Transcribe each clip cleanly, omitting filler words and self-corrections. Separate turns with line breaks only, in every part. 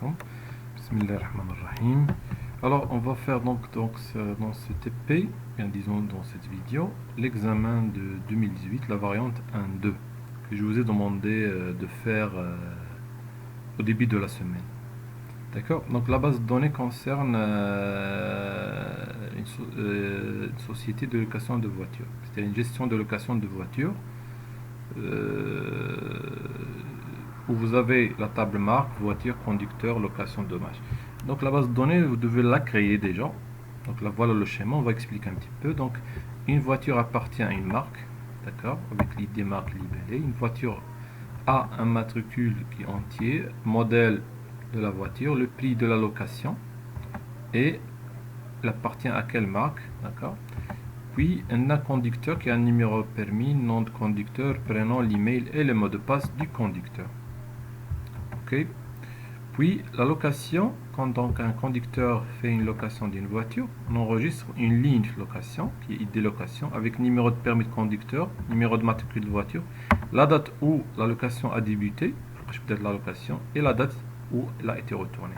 alaikum. Bismillahirrahmanirrahim. Alors, on va faire donc dans ce TP, bien disons dans cette vidéo, l'examen de 2018, la variante 1.2, que je vous ai demandé de faire au début de la semaine. D'accord. Donc la base de données concerne une société de location de voitures. C'est une gestion de location de voitures où vous avez la table marque, voiture, conducteur, location, dommage. Donc la base de données, vous devez la créer déjà. Donc là, voilà le schéma, on va expliquer un petit peu. Donc une voiture appartient à une marque, d'accord, avec l'ID marque libellée. Une voiture a un matricule qui est entier, modèle de la voiture, le prix de la location et elle appartient à quelle marque, d'accord. Puis un conducteur qui a un numéro permis, nom de conducteur, prénom, l'email et le mot de passe du conducteur. Ok. Puis la location, quand donc un conducteur fait une location d'une voiture, on enregistre une ligne de location qui est ID location avec numéro de permis de conducteur, numéro de matricule de voiture, la date où la location a débuté, peut-être la location, et la date où elle a été retournée.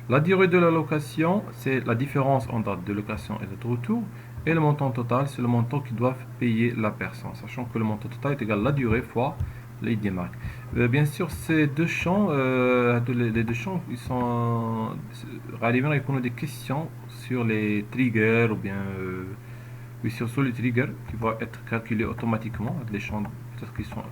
La durée de la location, c'est la différence entre date de location et date de retour, et le montant total, c'est le montant qui doit payer la personne, sachant que le montant total est égal à la durée fois l'ID marque. Bien sûr, ces deux champs, les deux champs, ils sont réellement répondre des questions sur les triggers ou bien oui, sur les triggers qui vont être calculés automatiquement. Les champs peut-être qu'ils sont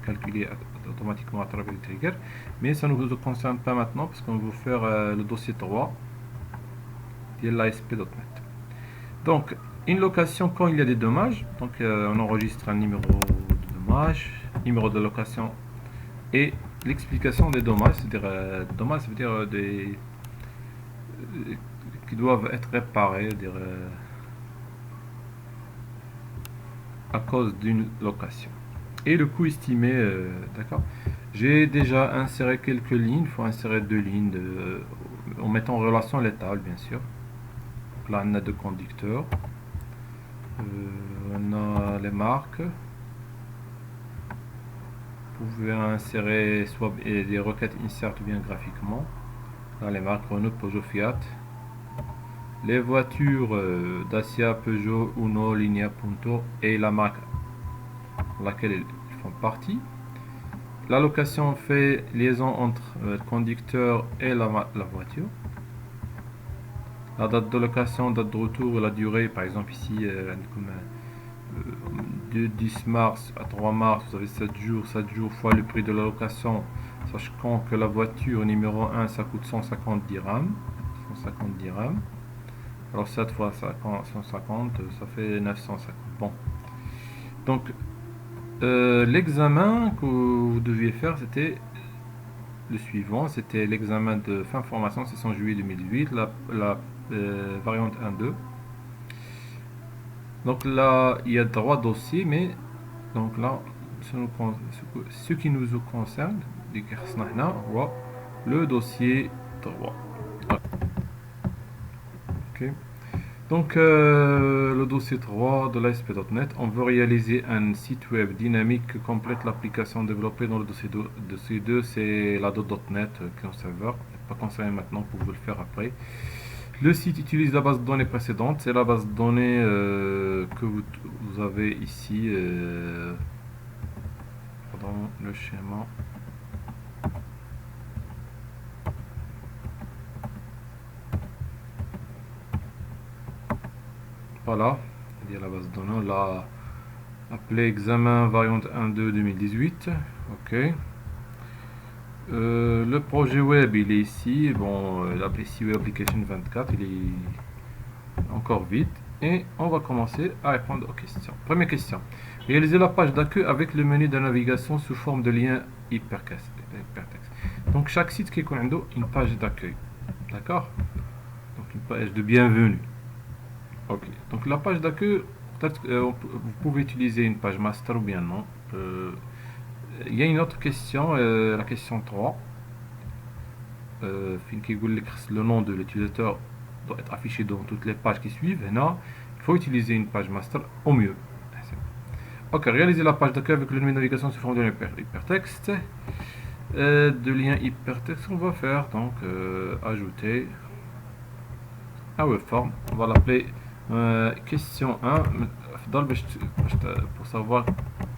calculés automatiquement à travers les triggers, mais ça ne vous concerne pas maintenant parce qu'on va faire le dossier 3 de l'ASP.NET. Donc, une location quand il y a des dommages, donc on enregistre un numéro de dommage, numéro de location et l'explication des dommages, c'est-à-dire dommages, ça veut dire des qui doivent être réparés, à cause d'une location. Et le coût estimé, d'accord. J'ai déjà inséré quelques lignes, il faut insérer deux lignes en mettant en relation les tables, bien sûr. Donc là, on a deux conducteurs, on a les marques. Vous pouvez insérer soit des requêtes insert ou bien graphiquement. Là, les marques Renault, Peugeot, Fiat. Les voitures Dacia, Peugeot, Uno, Linea, Punto et la marque laquelle ils font partie. La location fait liaison entre le conducteur et la voiture. La date de location, date de retour et la durée, par exemple ici, de 10 mars à 3 mars, vous avez 7 jours fois le prix de la location, sachant que la voiture numéro 1 ça coûte 150 dirhams. 150 dirhams. Alors 7 fois 150, ça fait 950. Bon. Donc, l'examen que vous deviez faire, c'était le suivant. C'était l'examen de fin formation, c'est en juillet 2008, la variante 1.2. Donc là, il y a 3 dossiers, mais donc là, ce qui nous concerne, le dossier 3. Ok. Donc le dossier 3 de l'ASP.NET, on veut réaliser un site web dynamique qui complète l'application développée dans le dossier 2, c'est la .NET client serveur, pas concerné maintenant, pour vous le faire après. Le site utilise la base de données précédente, c'est la base de données que vous avez ici, dans le schéma. Voilà, il y a la base de données, on l'a appelé examen variante 1.2 2018. Ok. Le projet web il est ici. Bon, l'APC Web Application 24, il est encore vide. Et on va commencer à répondre aux questions. Première question. Réaliser la page d'accueil avec le menu de navigation sous forme de lien hypertexte. Donc chaque site qui a une page d'accueil. D'accord. Donc une page de bienvenue. Ok, donc la page d'accueil, peut-être vous pouvez utiliser une page master ou bien non. Il y a une autre question, la question 3. Le nom de l'utilisateur doit être affiché dans toutes les pages qui suivent. Et non, il faut utiliser une page master au mieux. Ok, réaliser la page d'accueil avec le menu de navigation sous forme de hypertexte. de lien hypertexte, on va faire donc ajouter un webform. On va l'appeler question 1 pour savoir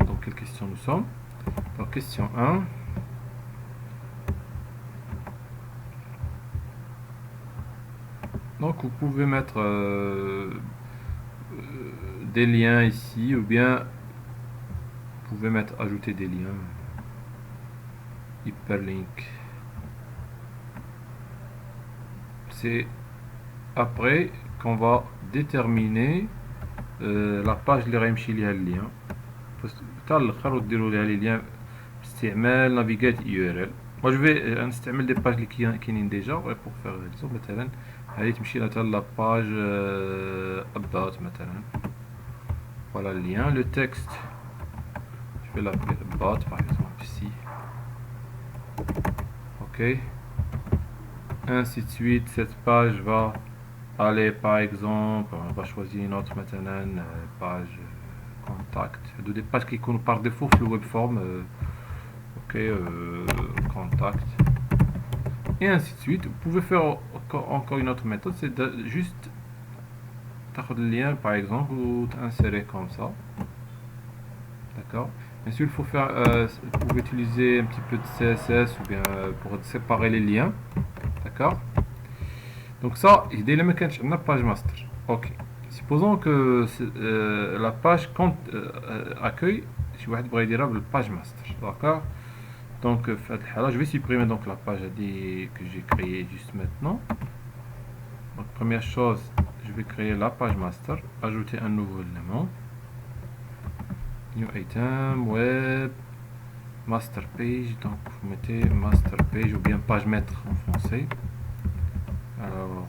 dans quelle question nous sommes. Donc question 1. Donc vous pouvez mettre des liens ici, ou bien vous pouvez mettre ajouter des liens, hyperlink. C'est après qu'on va déterminer la page اللي غيمشي ليها اللين. حتى الاخر وديروا ليها لي ليان باستعمال نافيغات URL. moi je vais نستعمل دي باج اللي كاينين ديجا pour faire exemple. مثلا هذه تمشي لها لا باج about مثلا. voilà le lien. le texte je vais l'appeler about par exemple ici. ok, ainsi de suite. cette page va aller par exemple, on va choisir une autre maintenant page contact. des pages qui sont par défaut sur le web form. ok, contact, et ainsi de suite. vous pouvez faire encore une autre méthode, c'est de juste taper le lien par exemple ou insérer comme ça. d'accord. bien sûr il faut faire vous pouvez utiliser un petit peu de CSS ou bien pour séparer les liens. d'accord. donc ça dès le mécanisme on a page master. ok, supposons que la page compte accueille si vous voulez la page master. d'accord. donc je vais supprimer donc la page que j'ai créée juste maintenant. donc première chose, je vais créer la page master, ajouter un nouveau élément, new item, web master page. donc vous mettez master page ou bien page maître en français. alors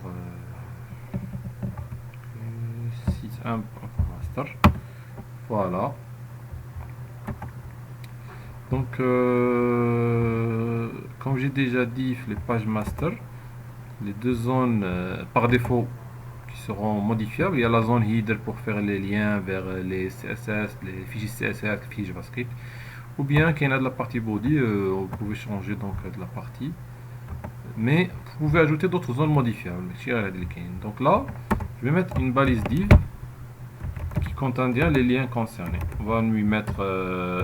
site 1 master. voilà. donc comme j'ai déjà dit, les pages master, les deux zones par défaut qui seront modifiables. Il y a la zone header pour faire les liens vers les CSS, les fichiers CSS, les fichiers JavaScript, ou bien qu'il y en a de la partie body, vous pouvez changer donc de la partie, mais vous pouvez ajouter d'autres zones modifiables. donc là je vais mettre une balise div qui contiendra les liens concernés. on va lui mettre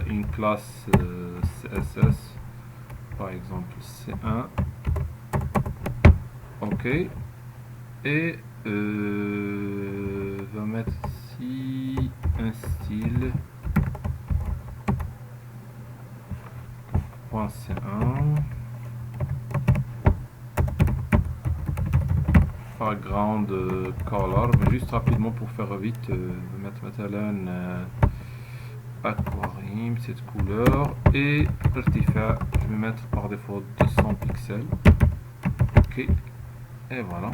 une classe CSS par exemple C1. ok, et va mettre ici un style .c1 background color. mais juste rapidement pour faire vite, je vais mettre مثلا aquarium cette couleur, et irtifa je vais mettre par défaut 200 pixels. ok, et voilà.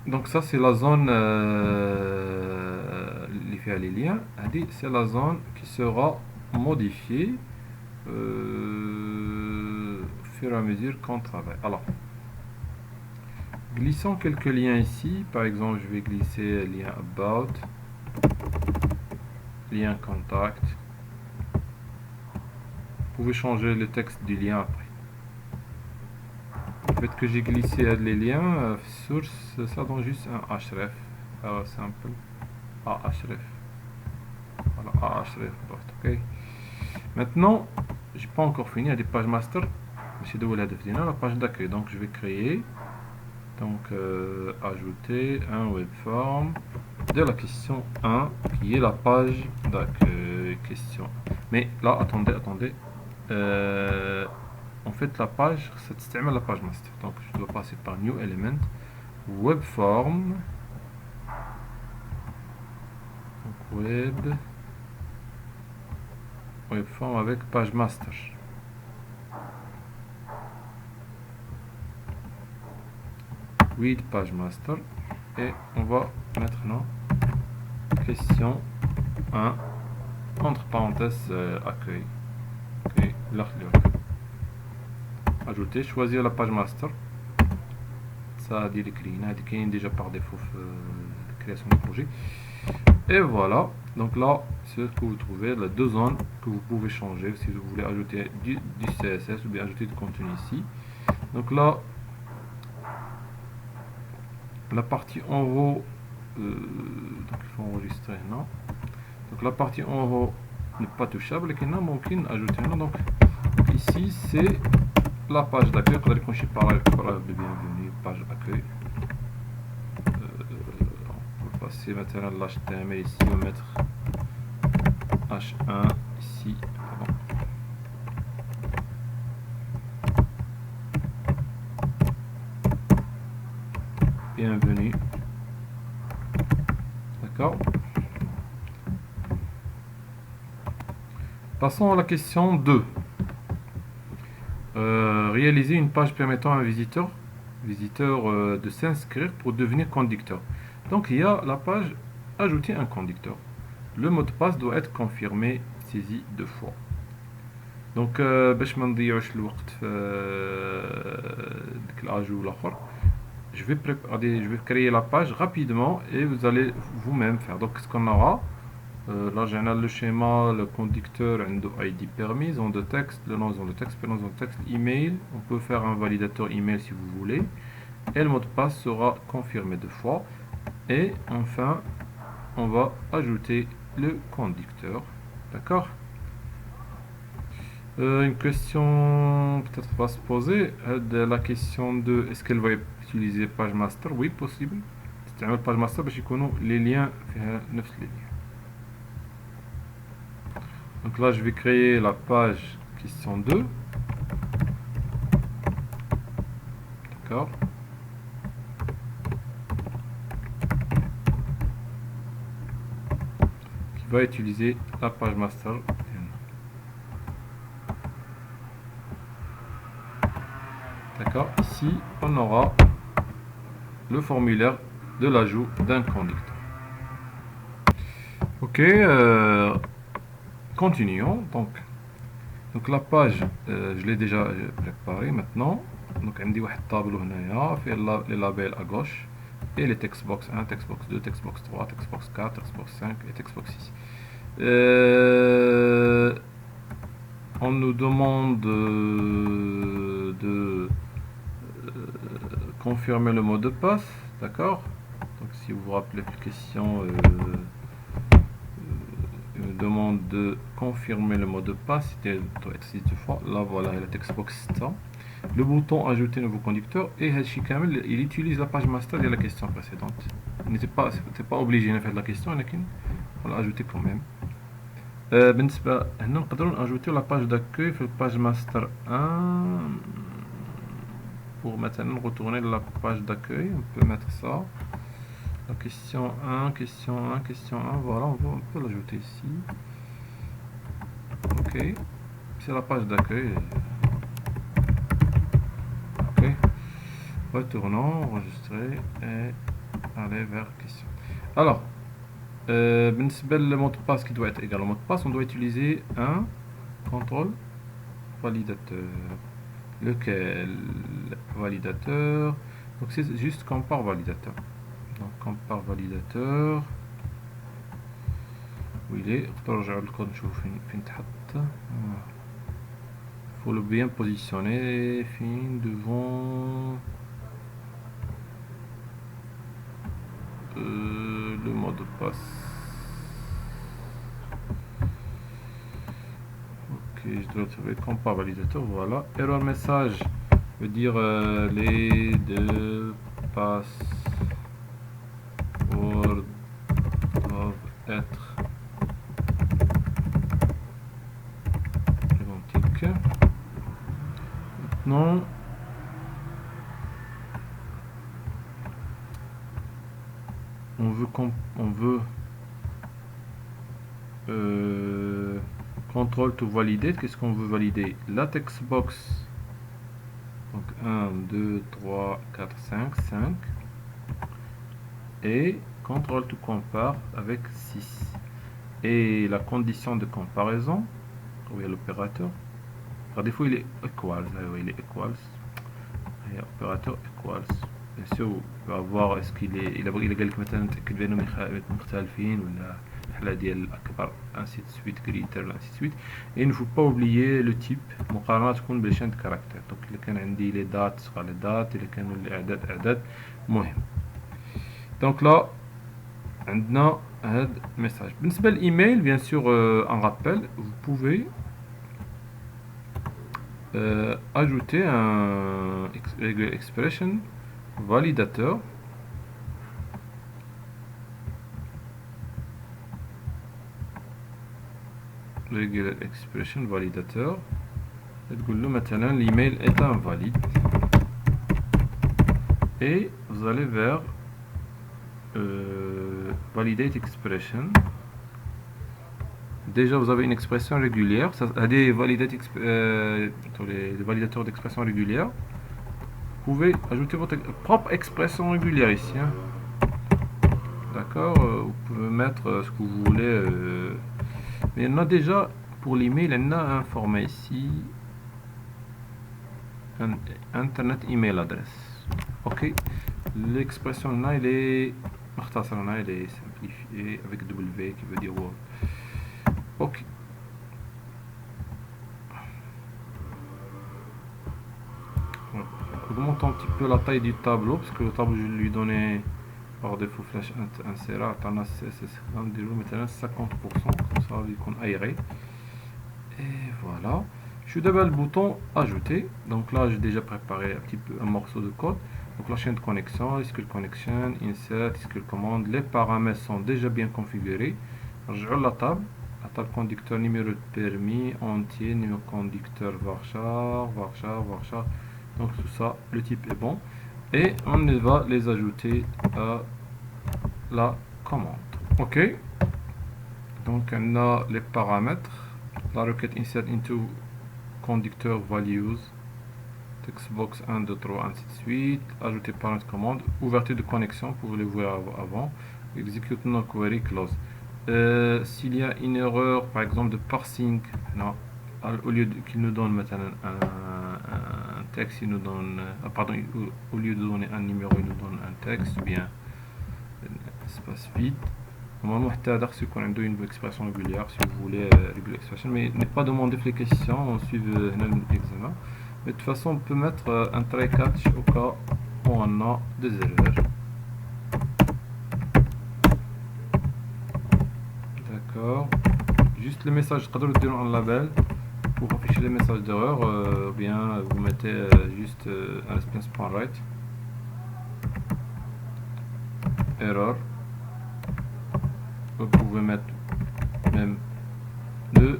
donc ça c'est la zone qui fait les liens. c'est la zone qui sera modifiée au fur et à mesure qu'on travaille. alors glissons quelques liens ici. par exemple je vais glisser lien about, lien contact. vous pouvez changer le texte du lien après. le fait que j'ai glissé les liens source, ça donne juste un href simple href. voilà href. ok, maintenant j'ai pas encore fini. il y a des pages master, c'est de la page d'accueil. donc je vais créer donc ajouter un web form de la question 1 qui est la page d'accueil question. mais là attendez en fait la page c'est la page master. donc je dois passer par new element web form. donc web form avec page master. with page master, et on va maintenant question 1 entre parenthèses accueil. ok, ajouter, choisir la page master. ça dit les clean, déjà par défaut création de projet. Et voilà, donc là c'est ce que vous trouvez, les deux zones que vous pouvez changer si vous voulez ajouter du CSS ou bien ajouter du contenu ici. Donc là, la partie en haut, donc il faut enregistrer, non. Donc la partie en haut n'est pas touchable, et qu'on a mumkin ajouter, non. Donc ici c'est la page d'accueil, vous allez conchier par la de bienvenue, page d'accueil. On peut passer maintenant l'HTML ici, on va mettre H1 ici, pardon. Bienvenue. D'accord. Passons à la question 2. Réaliser une page permettant à un visiteur de s'inscrire pour devenir conducteur. Donc il y a la page ajouter un conducteur. Le mot de passe doit être confirmé, saisi 2 fois. Donc باش ما نضيعوش الوقت في ديك الاجو الاخر, je vais créer la page rapidement et vous allez vous-même faire. Donc ce qu'on aura, là j'ai le schéma, le conducteur ID permis, zone de texte, le nom de zone de texte, prénom de texte, email. On peut faire un validateur email si vous voulez, et le mot de passe sera confirmé 2 fois. Et enfin on va ajouter le conducteur. D'accord. Une question peut-être va se poser, la question de est-ce qu'elle va utiliser page master. Oui, possible. C'est page master parce que les liens فيها نفس les liens. Donc là je vais créer la page question 2. D'accord. Qui va utiliser la page master. D'accord. Ici on aura le formulaire de l'ajout d'un conducteur. Ok, continuons. Donc la page, je l'ai déjà préparée maintenant. Donc on dit واحد طابلو هنايا في les labels à gauche et les textbox 1, textbox 2, textbox 3, textbox 4, textbox 5 et textbox 6. On nous demande de confirmer le mot de passe, d'accord. Donc si vous vous rappelez la question, me demande de confirmer le mot de passe, c'était doit être 6 fois. Là voilà, la textbox 100. Le bouton ajouter nouveau conducteur, et il utilise la page master de la question précédente. N'était pas obligé de faire la question, mais on l'a ajouté quand même. بالنسبة هنا نقدروا نجوتيو la page d'accueil في page master 1 pour maintenant retourner la page d'accueil. On peut mettre ça, la question 1, question 1, question 1, voilà, on peut l'ajouter ici. Ok, c'est la page d'accueil. Ok, retournons, enregistrer et aller vers question. Alors, le mot de passe qui doit être égal au mot de passe, on doit utiliser un contrôle validateur. Lequel validateur? Donc c'est juste compare validateur. Donc compare validateur. Où il est? Faut le bien positionner devant le mot de passe. Ok, je dois trouver compare validateur. Voilà. Error message veut dire les deux passwords doivent être identiques. Maintenant, on veut contrôle to valider. Qu'est-ce qu'on veut valider? La textbox. Donc 1, 2, 3, 4, 5, 5. Et contrôle to compare avec 6. Et la condition de comparaison, où il y a l'opérateur. Par défaut, il est equals. Il est equals. Et opérateur equals. bien sûr on va voir est-ce qu'il est il a قال لك مثلا تأكد بأنهم مختلفين ولا الحالة ديال الأكبر ainsi de suite greater ainsi de suite. Et il ne faut pas oublier le type مقارنة تكون بالشين de caractère. donc إلا كان عندي les dates تبقى les dates إلا كانوا الأعداد أعداد مهم. donc là عندنا هاد message. بالنسبة للإيميل bien sûr un rappel vous pouvez ajouter un regular expression validateur regular expression validateur تقول له مثلا l'email est invalide et vous allez vers validate expression. Déjà vous avez une expression régulière, ça a des les validateurs d'expression régulière. Vous pouvez ajouter votre propre expression régulière ici, hein. D'accord, vous pouvez mettre ce que vous voulez, mais on a déjà pour l'email on a un format ici, un internet email adresse. Ok, l'expression là elle est simplifiée avec W qui veut dire Word. Ok, augmente un petit peu la taille du tableau parce que le tableau je lui donnais par défaut flash inséré on dirait maintenant 50% comme ça il qu'on aéré. Et voilà, je suis d'abord le bouton ajouter. Donc là j'ai déjà préparé un petit peu un morceau de code. donc la chaîne de connexion, SQL connection, insert, SQL commande, les paramètres sont déjà bien configurés. Je roule la table conducteur, numéro de permis entier, numéro conducteur varchar. donc tout ça, le type est bon et on va les ajouter à la commande. Ok, donc on a les paramètres, la requête insert into conducteur values, textbox 1, 2, 3, ainsi de suite, ajouter paramètre commande, ouverture de connexion, pour les voir avant, execute no query clause. S'il y a une erreur par exemple de parsing, non, au lieu qu'il nous donne maintenant un texte, il nous donne pardon, au lieu de donner un numéro il nous donne un texte ou bien espace vide. Normalement حتى هذا خصو يكون عنده une expression régulière si vous voulez regular expression, mais n'est pas demandé في les questions, on suit هنا l'examen. mais de toute façon on peut mettre un try catch au cas où on a des erreurs. D'accord, juste les messages تقدروا ديروا en label pour afficher les messages d'erreur, ou bien vous mettez juste un response.write error. Vous pouvez mettre même le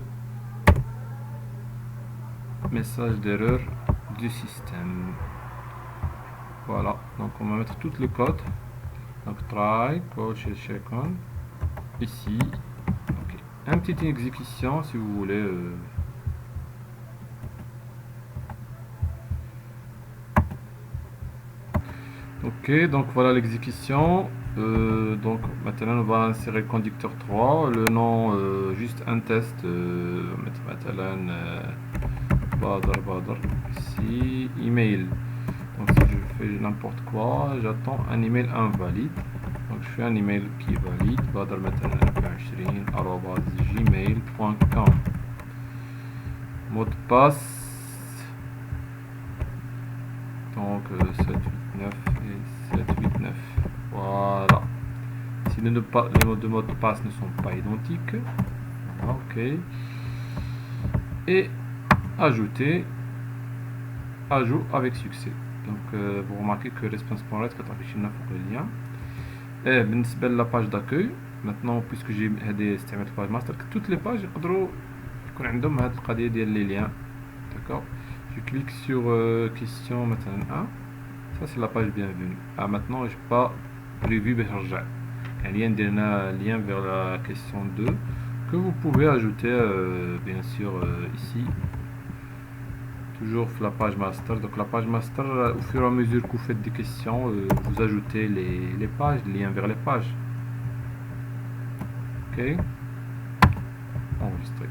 message d'erreur du système. Voilà, donc on va mettre tout le code. donc try code check on ici. Okay. Un petit exécution si vous voulez. Ok, donc voilà l'exécution. donc maintenant on va insérer conducteur 3, le nom juste un test, mettre maintenant badr ici, email. donc si je fais n'importe quoi, j'attends un email invalide. donc je fais un email qui est valide, badr maintenant gmail.com. mot de passe donc 789 et 789. Voilà, si les deux mots de passe ne sont pas identiques. Voilà, ok, et ajouter ajout avec succès. donc vous remarquez que response.write كتعطيش لنا فوق le lien. et بالنسبة la page d'accueil, maintenant puisque j'ai هذه استعملت page master, toutes les pages يقدروا يكون عندهم هذه القضية ديال les liens. d'accord, je clique sur question maintenant 1, ça c'est la page bienvenue. maintenant je pas prévu باش نرجع يعني ندير lien vers la question 2 que vous pouvez ajouter bien sûr ici, toujours la page master. donc la page master, au fur et à mesure que vous faites des questions, vous ajoutez les pages, les liens vers les pages. Ok, enregistré.